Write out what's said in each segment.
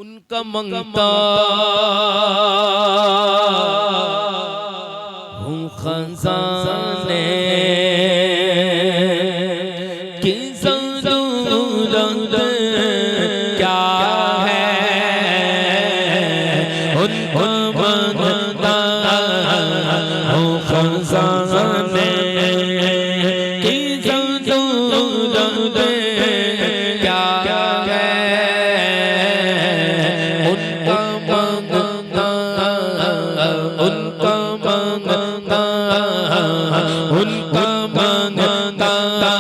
उनका मंगता हूँ खजाने की ज़रूरत क्या है, उनको मंगता हूँ खजाने की ज़रूरत क्या है, उनका मंगता उनका मंगता उनका मंगता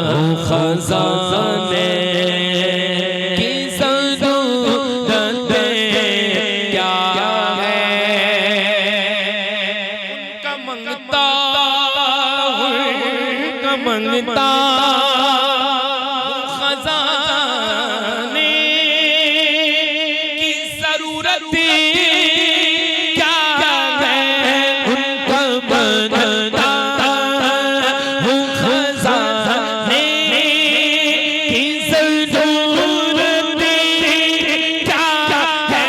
हूँ खजाने की ज़रूरत क्या है, उनका मंगता उनका मंगता खजाने की ज़रूरत क्या है, उनका मंगता हूँ खजाने की ज़रूरत क्या है।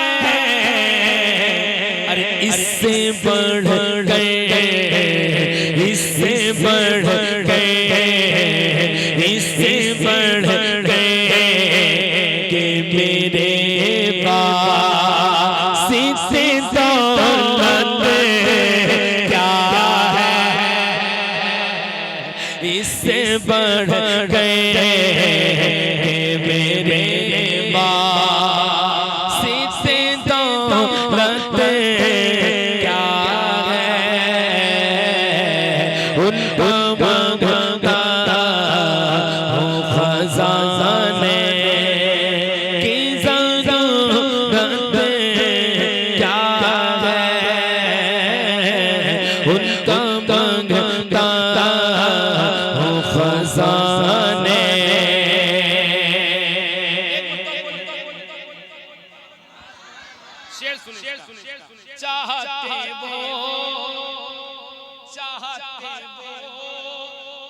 अरे इससे बढ़ गए इससे बढ़ गए इससे बढ़ गए कि मेरे पास इससे दौलत क्या है, इससे बढ़ गए कि मेरे पास इससे दौलत क्या है, उनका मंगता हूँ खजाने की ज़रूरत क्या है, उनका मंगता हूँ खजाने। शेर सुने चाहते वो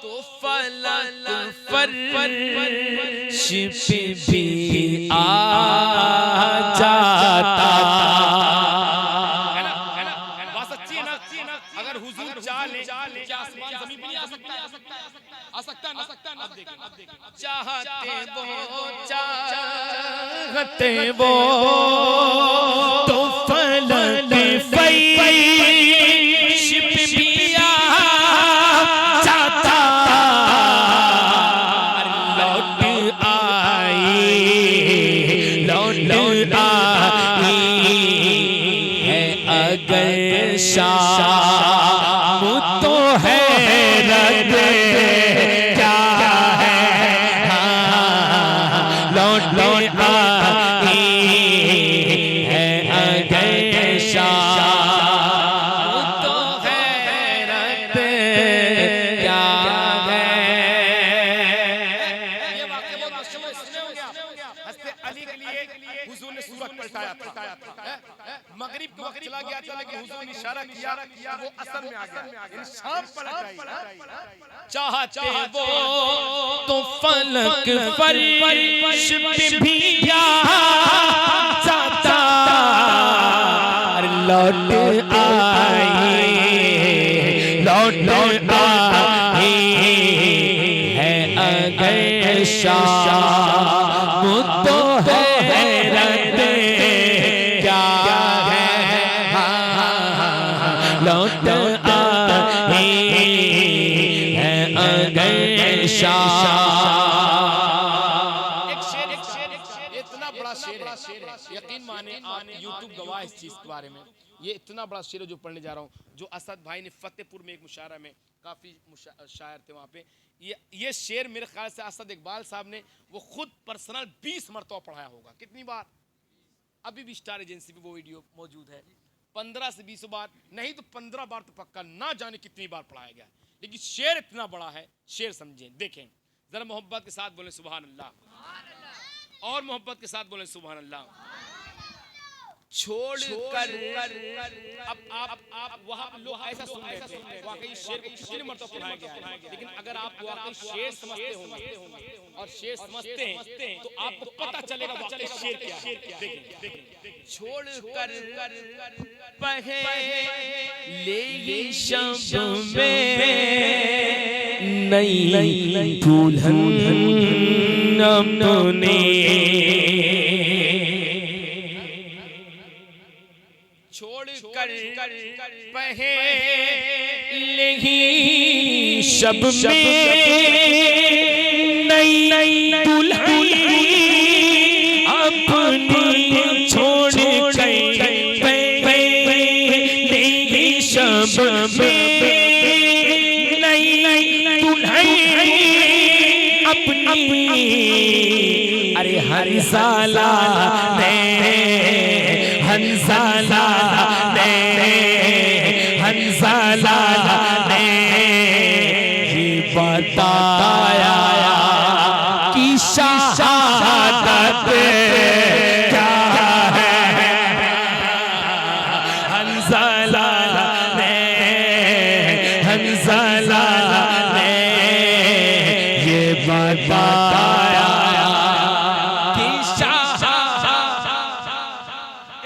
तो फलक फर्श पे भी आ जाता, है ना बात सच्ची है ना। अगर हुजूर चाहे क्या आसमान जमीन पे नहीं आ सकता है, आ सकता है ना। अब देखिए चाहते वो तो फलक फर्श पे भी आ जाता, लौट आई है अगर शाम तो हैरत क्या है, लौट आई है अगर शाम तो हैरत क्या है। ये वाक़या बहुत मशहूर सुने होंगे आप। हज़रत अली के लिए हुजूर ने सूरत पलटाया था, मगरिब को वक्त चला गया था, लेकिन हुजूर ने इशारा किया वो असर में आ गया, यानी शाम पलट आई। चाहते वो तो फलक फर्श पे भी आ जाता, लौट आई है अगर शाम तो हैरत क्या है, लौट आई है अगर शाम। एक शेर इतना बड़ा शेर है, यकीन माने आप यूट्यूब गवाह इस चीज के बारे में। ये इतना बड़ा शेर है जो पढ़ने जा रहा हूँ, जो असद भाई ने फतेहपुर में एक मुशायरा में, काफ़ी शायर थे वहाँ पे, ये शेर मेरे ख्याल से असद इकबाल साहब ने वो खुद पर्सनल 20 मरतबा पढ़ाया होगा। कितनी बार? अभी भी स्टार एजेंसी पे वो वीडियो मौजूद है। 15 से 20 बार नहीं तो 15 बार तो पक्का, ना जाने कितनी बार पढ़ाया गया है। लेकिन शेर इतना बड़ा है, शेर समझें, देखें जरा, मोहब्बत के साथ बोले सुभान अल्लाह, और मोहब्बत के साथ बोले सुभान अल्लाह। छोड़ कर अब आप वहां लोग ऐसा सुन रहे थे वाकई शेर को कितनी मरतबा पढ़ाया गया है, लेकिन अगर आप वाकई शेर समझते होंगे और शेर समझते हैं तो आपको पता चलेगा वाकई शेर क्या है। देखिए छोड़ कर पहले शब में नई दुल्हन अपने छोड़ कर पहले ही शब में नई दुल्हन अपनी छोड़ कर पहले ही शब में नई दुल्हन अपनी अरे हंसाला हंसाला हंसाला ने बताया कि शहादत क्या है। हंसाला ने ये बताया कि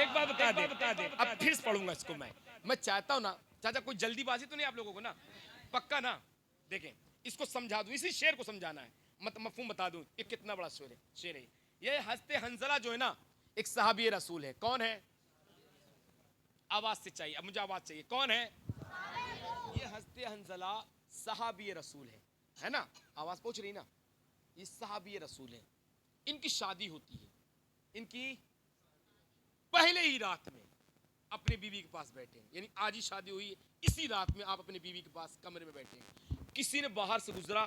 एक बात बता दे अब फिर से पढ़ूंगा इसको मैं चाहता हूं ना चाचा कोई जल्दीबाजी तो नहीं आप लोगों को ना, पक्का ना। देखें इसको समझा दूं, इसी शेर को समझाना है, मफहूम बता दूं ये कितना बड़ा शेर है। ये हस्ते हंजला जो है ना एक सहाबी रसूल है। कौन है? आवाज से चाहिए, अब मुझे आवाज चाहिए। कौन है? ये हस्ते हंजला सहाबी रसूल है ना? आवाज पहुंच रही ना? ये सहाबी रसूल है। इनकी शादी होती है, इनकी पहले ही रात में अपने बीवी के पास बैठे, यानी आज ही शादी हुई है, इसी रात में आप अपने बीवी के पास कमरे में बैठे। किसी ने बाहर से गुजरा,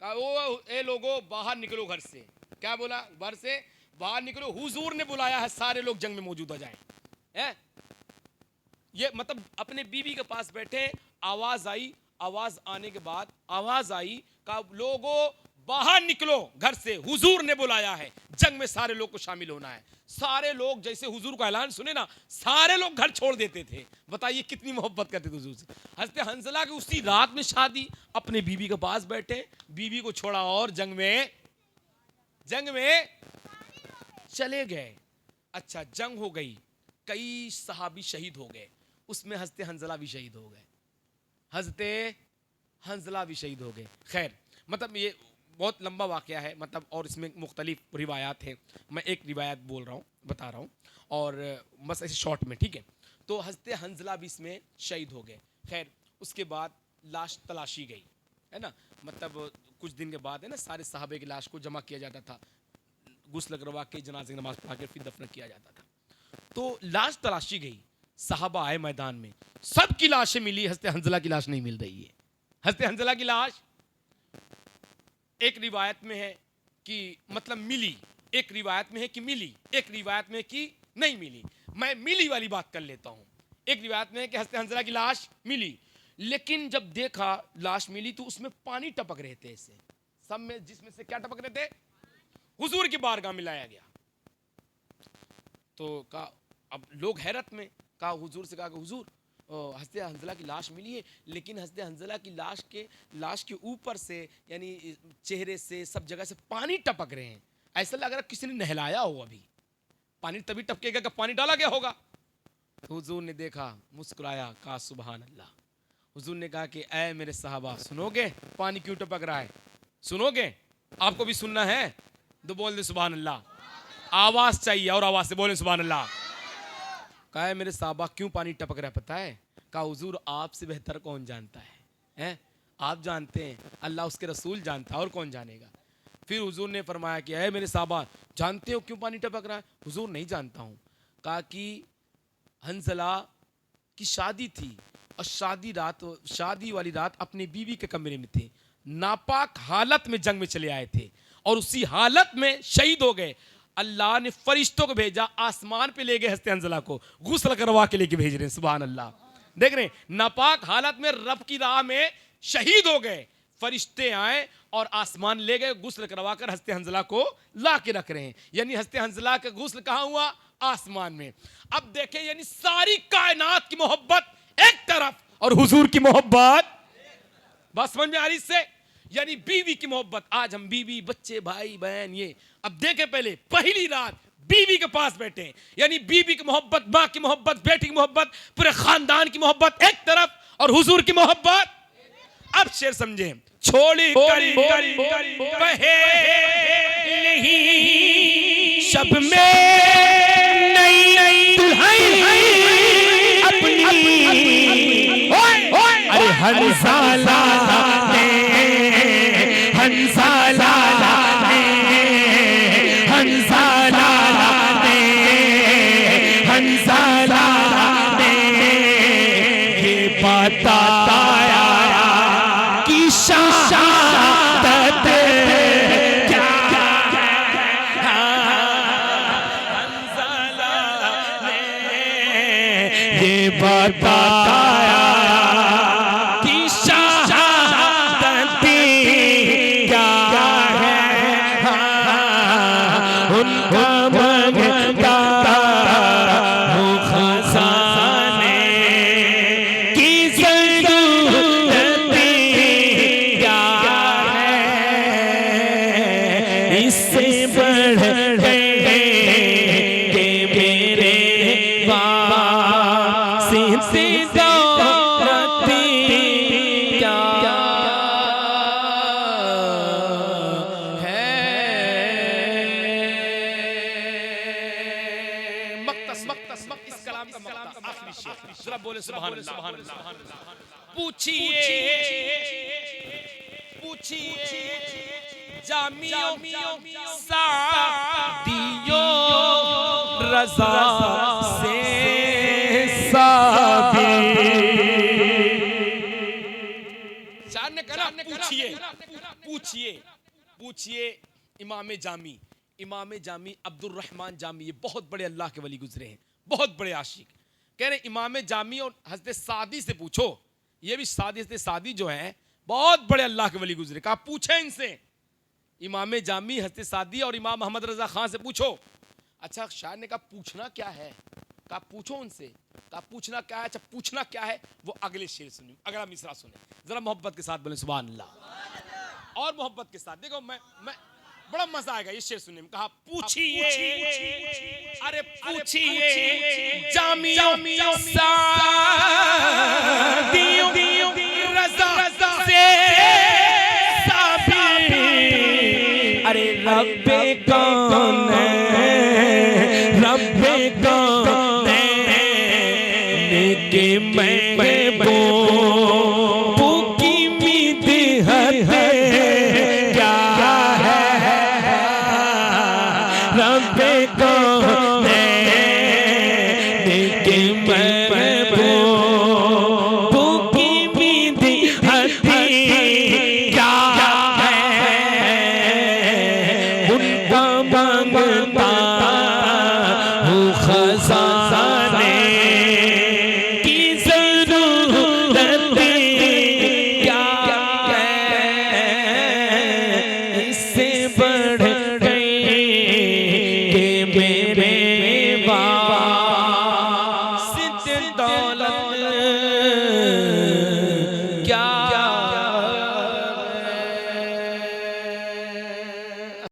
कहा ओ ए लोगो बाहर निकलो घर से। क्या बोला? घर से बाहर निकलो, हुजूर ने बुलाया है, सारे लोग जंग में मौजूद हो जाएं। है ये मतलब अपने बीवी के पास बैठे, आवाज आई, आवाज आने के बाद आवाज आई कहा लोगो बाहर निकलो घर से, हुजूर ने बुलाया है, जंग में सारे लोग को शामिल होना है। सारे लोग जैसे हुजूर का ऐलान सुने ना, सारे लोग घर छोड़ देते थे। बताइए कितनी मोहब्बत करते थे हुजूर से। हज़रत हंज़ला की उसी रात में शादी, अपने बीवी के पास बैठे, बीवी को छोड़ा और जंग में चले गए। अच्छा जंग हो गई, कई सहाबी शहीद हो गए, उसमें हज़रत हंज़ला भी शहीद हो गए, हज़रत हंज़ला भी शहीद हो गए। खैर मतलब ये बहुत लंबा वाक़या है, मतलब और इसमें मुख्तलिफ रिवायात हैं। मैं एक रिवायत बोल रहा हूँ, बता रहा हूँ, और बस ऐसे शॉर्ट में, ठीक है। तो हज़रत हंज़ला भी इसमें शहीद हो गए। खैर उसके बाद लाश तलाशी गई, है ना, मतलब कुछ दिन के बाद है ना, सारे सहाबे की लाश को जमा किया जाता था, गुस्ल करवा के जनाज़े की नमाज़ पढ़ा के फिर दफन किया जाता था। तो लाश तलाशी गई, सहाबा आए मैदान में, सबकी लाशें मिली, हज़रत हंज़ला की लाश नहीं मिल रही है। हज़रत हंज़ला की लाश एक रिवायत में है कि मतलब मिली, एक रिवायत में है कि मिली, एक रिवायत में है कि नहीं मिली। मैं मिली वाली बात कर लेता हूं। एक रिवायत में है कि हज़रत हंज़ला की लाश मिली, लेकिन जब देखा लाश मिली तो उसमें पानी टपक रहे थे, ऐसे सब में, जिसमें से क्या टपक रहे थे? हुजूर की बारगाह में लाया गया। तो कहा, अब लोग हैरत में, कहा हुजूर से, कहा कि हुजूर हज़रत हंज़ला की लाश मिली है, लेकिन हज़रत हंज़ला की लाश के ऊपर से यानी चेहरे से सब जगह से पानी टपक रहे हैं, ऐसा लग रहा किसी ने नहलाया हो। अभी पानी तभी टपकेगा कि पानी डाला गया होगा। तो हुजूर ने देखा, मुस्कुराया, कहा सुभान अल्लाह। हुजूर ने कहा कि ऐ मेरे सहाबा, सुनोगे पानी क्यों टपक रहा है? सुनोगे? आपको भी सुनना है तो बोल दे सुभान अल्लाह। आवाज चाहिए और आवाज से बोले सुभान अल्लाह। कहा है मेरे साहबा क्यों पानी टपक रहा है पता है? कहा हुजूर आपसे बेहतर कौन जानता है, हैं? आप जानते हैं, अल्लाह उसके रसूल जानता है, और कौन जानेगा। फिर हुजूर ने फरमाया कि है मेरे साहबा जानते हो क्यों पानी टपक रहा है? हुजूर नहीं जानता हूँ। कहा कि हंज़ला की शादी थी और शादी वाली रात अपनी बीवी के कमरे में थे, नापाक हालत में जंग में चले आए थे और उसी हालत में शहीद हो गए। अल्लाह ने फरिश्तों को भेजा, आसमान पे ले गए हज़रत हंज़ला को, गुस्ल करवा के लेके भेज रहे हैं। सुभान अल्लाह। देख रहे हैं, नापाक हालत में रब की राह में शहीद हो गए, फरिश्ते आए और आसमान ले गए, गुस्ल करवा कर हज़रत हंज़ला को ला के रख रहे हैं। यानी हज़रत हंज़ला का गुस्ल कहाँ हुआ? आसमान में। अब देखें, यानी सारी कायनात की मोहब्बत एक तरफ और हुजूर की मोहब्बत, बस समझ में आ रही इससे? यानी बीवी की मोहब्बत, आज हम बीवी, बच्चे, भाई बहन, ये अब देखें, पहले पहली रात बीवी के पास बैठे हैं, यानी बीवी की मोहब्बत, माँ की मोहब्बत, बेटी की मोहब्बत, पूरे खानदान की मोहब्बत एक तरफ और हुजूर की मोहब्बत। अब शेर समझे, छोड़ी शब में नई दुल्हन अपनी, अरे हंसाला ने, हंसाला ने, हंसाला ने, हंसाला ने ये बताया कि शहादत क्या है। हंसाला ने ये बताया कि शहादत क्या है। उनका मंगता हो खजाने की ज़रूरत क्या है। इससे बढ़ के मेरे वास्ते दौलत क्या है। इस कलाम का मक्ता, आखिरी शेर, जरा बोले सुभान अल्लाह, सुभान अल्लाह। पूछिए जामियों सादियों रज़ा से साबी। शान ने कहा, पूछिए इमाम जामी अब्दुल रहमान जामी, ये बहुत बड़े अल्लाह के वली गुजरे हैं, बहुत बड़े आशिक। कह रहे इमाम जामी और हज़रत सादी से पूछो, ये भी सादी जो है बहुत बड़े अल्लाह के वली गुजरे। कहा पूछे इनसे, इमाम जामी, हज़रत सादी और इमाम मोहम्मद रज़ा खान से पूछो। अच्छा, शायर ने कहा पूछना क्या है? कहा पूछो उनसे। कहा पूछना क्या है? अच्छा पूछना क्या है? वो अगले शेर सुनिए, अगला मिसरा सुने, जरा मोहब्बत के साथ बोले सुभान अल्लाह। और मोहब्बत के साथ देखो, मैं बड़ा मजा आएगा ये शेर सुनने में। कहा पूछिए, अरे पूछिए जामियों सादियों